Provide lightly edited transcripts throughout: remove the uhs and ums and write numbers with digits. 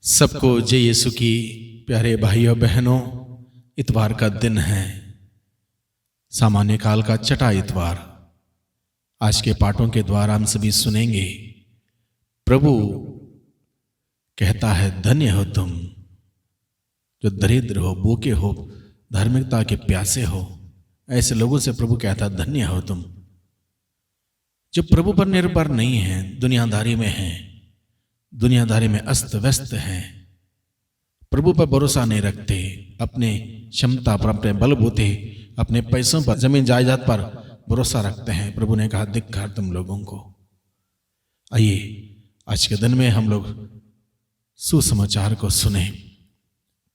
सबको जय यीशु की। प्यारे भाइयों बहनों, इतवार का दिन है, सामान्य काल का छठा इतवार। आज के पाठों के द्वारा हम सभी सुनेंगे, प्रभु कहता है धन्य हो तुम जो दरिद्र हो, भूखे हो, धार्मिकता के प्यासे हो। ऐसे लोगों से प्रभु कहता है धन्य हो तुम जो प्रभु पर निर्भर नहीं है, दुनियादारी में है, दुनियादारी में अस्त व्यस्त हैं, प्रभु पर भरोसा नहीं रखते, अपने क्षमता पर, अपने बलबूते, अपने पैसों पर, जमीन जायदाद पर भरोसा रखते हैं। प्रभु ने कहा धिक्कार तुम लोगों को। आइए आज के दिन में हम लोग सुसमाचार को सुने।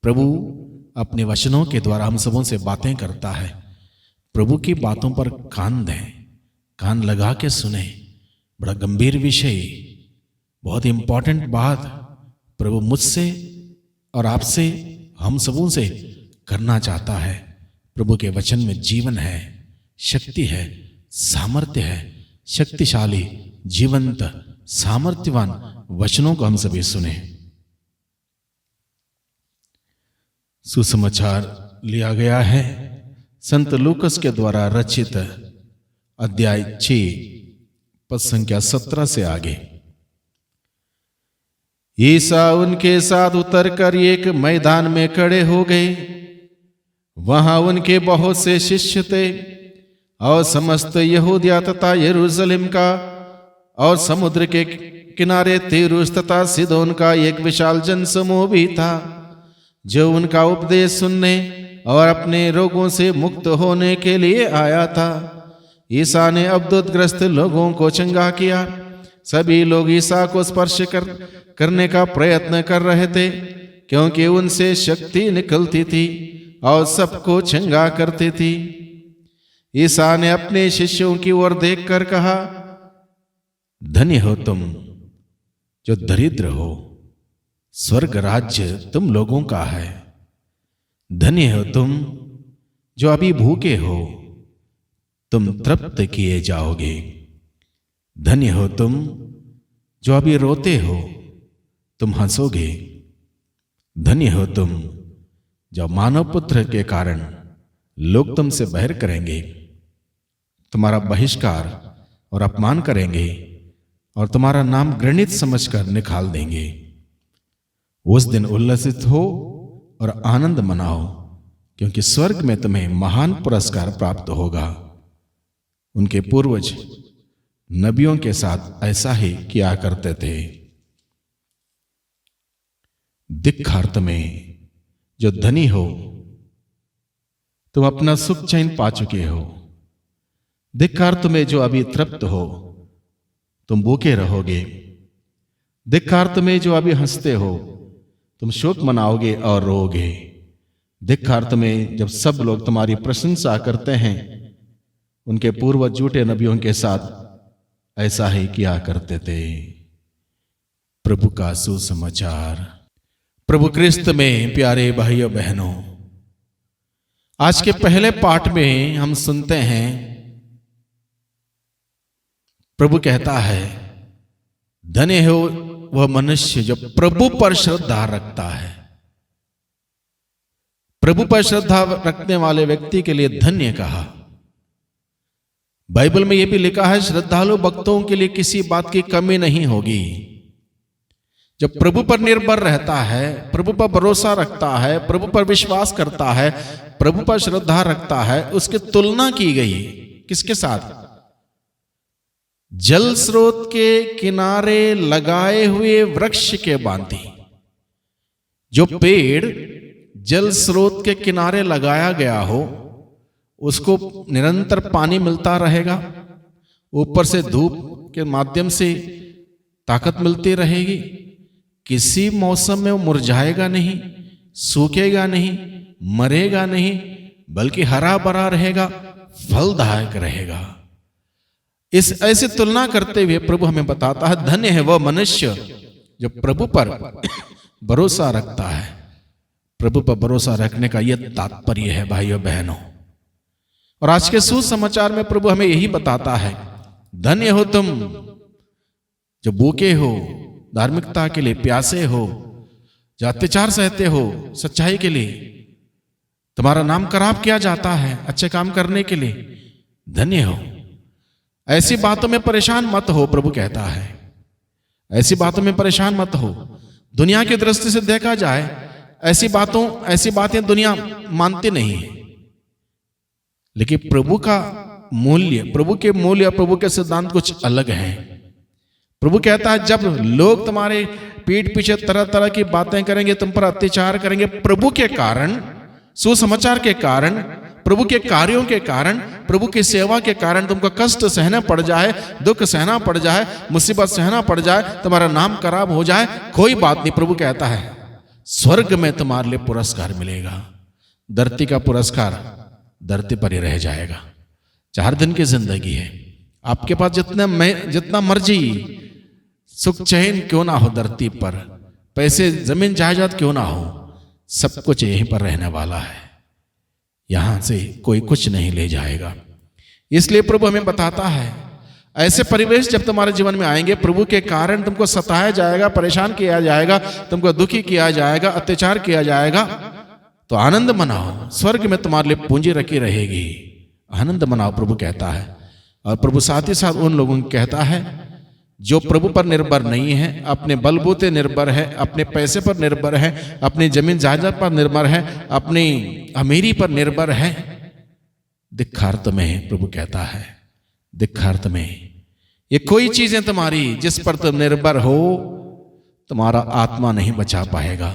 प्रभु अपने वचनों के द्वारा हम सबों से बातें करता है। प्रभु की बातों पर कान दें, कान लगा के सुने। बड़ा गंभीर विषय, बहुत इंपॉर्टेंट बात प्रभु मुझसे और आपसे, हम सबों से करना चाहता है। प्रभु के वचन में जीवन है, शक्ति है, सामर्थ्य है। शक्तिशाली, जीवंत, सामर्थ्यवान वचनों को हम सभी सुने। सुसमाचार लिया गया है संत लूकस के द्वारा रचित अध्याय 6 पद संख्या 17 से आगे। ईसा उनके साथ उतरकर एक मैदान में खड़े हो गए। वहां उनके बहुत से शिष्य थे और समस्त यहूदिया तथा यरूशलेम का और समुद्र के किनारे तीरुस तथा सीदोन का एक विशाल जनसमूह भी था, जो उनका उपदेश सुनने और अपने रोगों से मुक्त होने के लिए आया था। ईसा ने अब्दुतग्रस्त लोगों को चंगा किया। सभी लोग ईसा को स्पर्श करने का प्रयत्न कर रहे थे, क्योंकि उनसे शक्ति निकलती थी और सबको चंगा करती थी। ईसा ने अपने शिष्यों की ओर देखकर कहा, धन्य हो तुम जो दरिद्र हो, स्वर्ग राज्य तुम लोगों का है। धन्य हो तुम जो अभी भूखे हो, तुम तृप्त किए जाओगे। धन्य हो तुम जो अभी रोते हो, तुम हंसोगे। धन्य हो तुम जो मानव पुत्र के कारण लोग तुमसे बैर करेंगे, तुम्हारा बहिष्कार और अपमान करेंगे और तुम्हारा नाम घृणित समझकर निकाल देंगे। उस दिन उल्लसित हो और आनंद मनाओ, क्योंकि स्वर्ग में तुम्हें महान पुरस्कार प्राप्त होगा। उनके पूर्वज नबियों के साथ ऐसा ही किया करते थे। धिक्कार तुम्हें जो धनी हो, तुम अपना सुख चैन पा चुके हो। धिक्कार तुम्हें जो अभी तृप्त हो, तुम भूखे रहोगे। धिक्कार तुम्हें जो अभी हंसते हो, तुम शोक मनाओगे और रोओगे। धिक्कार तुम्हें जब सब लोग तुम्हारी प्रशंसा करते हैं। उनके पूर्वज झूठे नबियों के साथ ऐसा ही किया करते थे। प्रभु का सुसमाचार। प्रभु क्रिस्त में प्यारे भाइयों बहनों, आज के पहले पाठ में हम सुनते हैं, प्रभु कहता है धन्य हो वह मनुष्य जो प्रभु पर श्रद्धा रखता है। प्रभु पर श्रद्धा रखने वाले व्यक्ति के लिए धन्य कहा। बाइबल में यह भी लिखा है, श्रद्धालु भक्तों के लिए किसी बात की कमी नहीं होगी। जब प्रभु पर निर्भर रहता है, प्रभु पर भरोसा रखता है, प्रभु पर विश्वास करता है, प्रभु पर श्रद्धा रखता है, उसकी तुलना की गई किसके साथ? जल स्रोत के किनारे लगाए हुए वृक्ष के भांति। जो पेड़ जल स्रोत के किनारे लगाया गया हो, उसको निरंतर पानी मिलता रहेगा, ऊपर से धूप के माध्यम से ताकत मिलती रहेगी, किसी मौसम में वो मुरझाएगा नहीं, सूखेगा नहीं, मरेगा नहीं, बल्कि हरा भरा रहेगा, फलदायक रहेगा। इस ऐसी तुलना करते हुए प्रभु हमें बताता है धन्य है वह मनुष्य जो प्रभु पर भरोसा रखता है। प्रभु पर भरोसा रखने का यह तात्पर्य है भाइयों बहनों। और आज के सुसमाचार में प्रभु हमें यही बताता है, धन्य हो तुम जो भूखे हो, धार्मिकता के लिए प्यासे हो, जो अत्याचार सहते हो सच्चाई के लिए, तुम्हारा नाम खराब किया जाता है अच्छे काम करने के लिए, धन्य हो। ऐसी बातों में परेशान मत हो, प्रभु कहता है ऐसी बातों में परेशान मत हो। दुनिया की दृष्टि से देखा जाए ऐसी बातें दुनिया मानती नहीं है, लेकिन प्रभु का मूल्य, प्रभु के मूल्य और प्रभु के सिद्धांत कुछ अलग हैं। प्रभु कहता है जब लोग तुम्हारे पीठ पीछे तरह तरह की बातें करेंगे, तुम पर अत्याचार करेंगे, प्रभु के कारण, सुसमाचार के कारण, प्रभु के कार्यों के कारण, प्रभु की सेवा के कारण तुमको कष्ट सहना पड़ जाए, दुख सहना पड़ जाए, मुसीबत सहना पड़ जाए, तुम्हारा नाम खराब हो जाए, कोई बात नहीं। प्रभु कहता है स्वर्ग में तुम्हारे लिए पुरस्कार मिलेगा। धरती का पुरस्कार धरती पर ही रह जाएगा। 4 दिन की जिंदगी है, आपके पास जितना मर्जी सुख चैन क्यों ना हो धरती पर, पैसे जमीन जायदाद क्यों ना हो, सब कुछ यहीं पर रहने वाला है, यहां से कोई कुछ नहीं ले जाएगा। इसलिए प्रभु हमें बताता है ऐसे परिवेश जब तुम्हारे जीवन में आएंगे, प्रभु के कारण तुमको सताया जाएगा, परेशान किया जाएगा, तुमको दुखी किया जाएगा, अत्याचार किया जाएगा, तो आनंद मनाओ, स्वर्ग में तुम्हारे लिए पूंजी रखी रहेगी, आनंद मनाओ, प्रभु कहता है। और प्रभु साथ ही साथ उन लोगों को कहता है जो प्रभु पर निर्भर नहीं है, अपने बलबूते निर्भर है, अपने पैसे पर निर्भर है, अपनी जमीन जायदाद पर निर्भर है, अपनी अमीरी पर निर्भर है, धिक्कार तुम्हें, प्रभु कहता है धिक्कार तुम्हें। ये कोई चीजें तुम्हारी जिस पर तुम निर्भर हो, तुम्हारा आत्मा नहीं बचा पाएगा,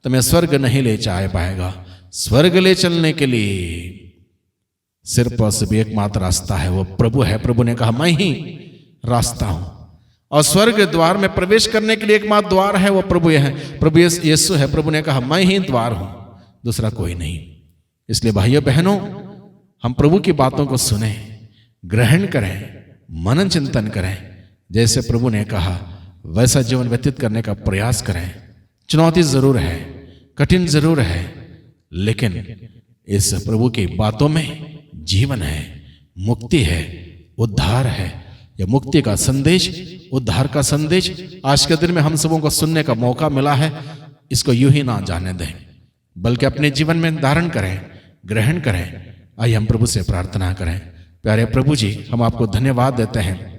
तुम्हें स्वर्ग नहीं ले जा पाएगा। स्वर्ग ले चलने के लिए सिर्फ और सिर्फ एकमात्र रास्ता है, वो प्रभु है। प्रभु ने कहा मैं ही रास्ता हूं, और स्वर्ग द्वार में प्रवेश करने के लिए एकमात्र द्वार है, वो प्रभु है, प्रभु यीशु है। प्रभु ने कहा मैं ही द्वार हूं, दूसरा कोई नहीं। इसलिए भाइयों बहनों, हम प्रभु की बातों को सुने, ग्रहण करें, मनन चिंतन करें, जैसे प्रभु ने कहा वैसा जीवन व्यतीत करने का प्रयास करें। चुनौती जरूर है, कठिन जरूर है, लेकिन इस प्रभु की बातों में जीवन है, मुक्ति है, उद्धार है। यह मुक्ति का संदेश, उद्धार का संदेश आज के दिन में हम सबों को सुनने का मौका मिला है। इसको यूं ही ना जाने दें, बल्कि अपने जीवन में धारण करें, ग्रहण करें। आइए हम प्रभु से प्रार्थना करें। प्यारे प्रभु जी, हम आपको धन्यवाद देते हैं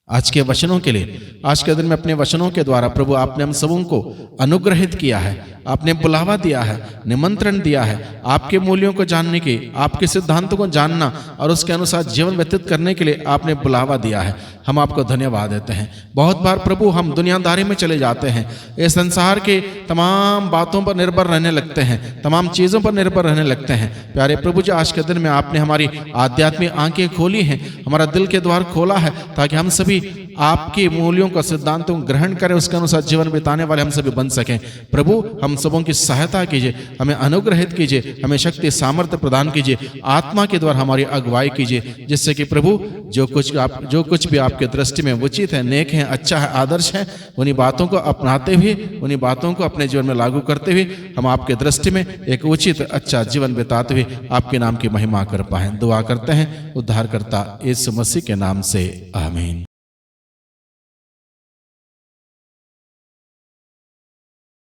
आज के वचनों के लिए। आज के दिन में अपने वचनों के द्वारा प्रभु आपने हम सबों को अनुग्रहित किया है, आपने बुलावा दिया है, निमंत्रण दिया है, आपके मूल्यों को जानने की, आपके सिद्धांतों को जानना और उसके अनुसार जीवन व्यतीत करने के लिए आपने बुलावा दिया है। हम आपको धन्यवाद देते हैं। बहुत बार प्रभु हम दुनियादारी में चले जाते हैं, इस संसार के तमाम बातों पर निर्भर रहने लगते हैं, तमाम चीज़ों पर निर्भर रहने लगते हैं। प्यारे प्रभु जी, आज के दिन में आपने हमारी आध्यात्मिक आंखें खोली हैं, हमारा दिल के द्वार खोला है, ताकि हम सभी आपके मूल्यों का, सिद्धांतों को ग्रहण करें, उसके अनुसार जीवन बिताने वाले हम सभी बन सकें। प्रभु हम सबों की सहायता कीजिए, हमें अनुग्रहित कीजिए, हमें शक्ति सामर्थ्य प्रदान कीजिए, आत्मा के द्वारा हमारी अगुवाई कीजिए, जिससे कि प्रभु जो कुछ भी आपके दृष्टि में उचित है, नेक है, अच्छा है, आदर्श है, उन्हीं बातों को अपनाते हुए, उन्हीं बातों को अपने जीवन में लागू करते हुए हम आपके दृष्टि में एक उचित अच्छा जीवन बिताते हुए आपके नाम की महिमा कर पाएं। दुआ करते हैं उद्धारकर्ता यीशु मसीह के नाम से, आमीन।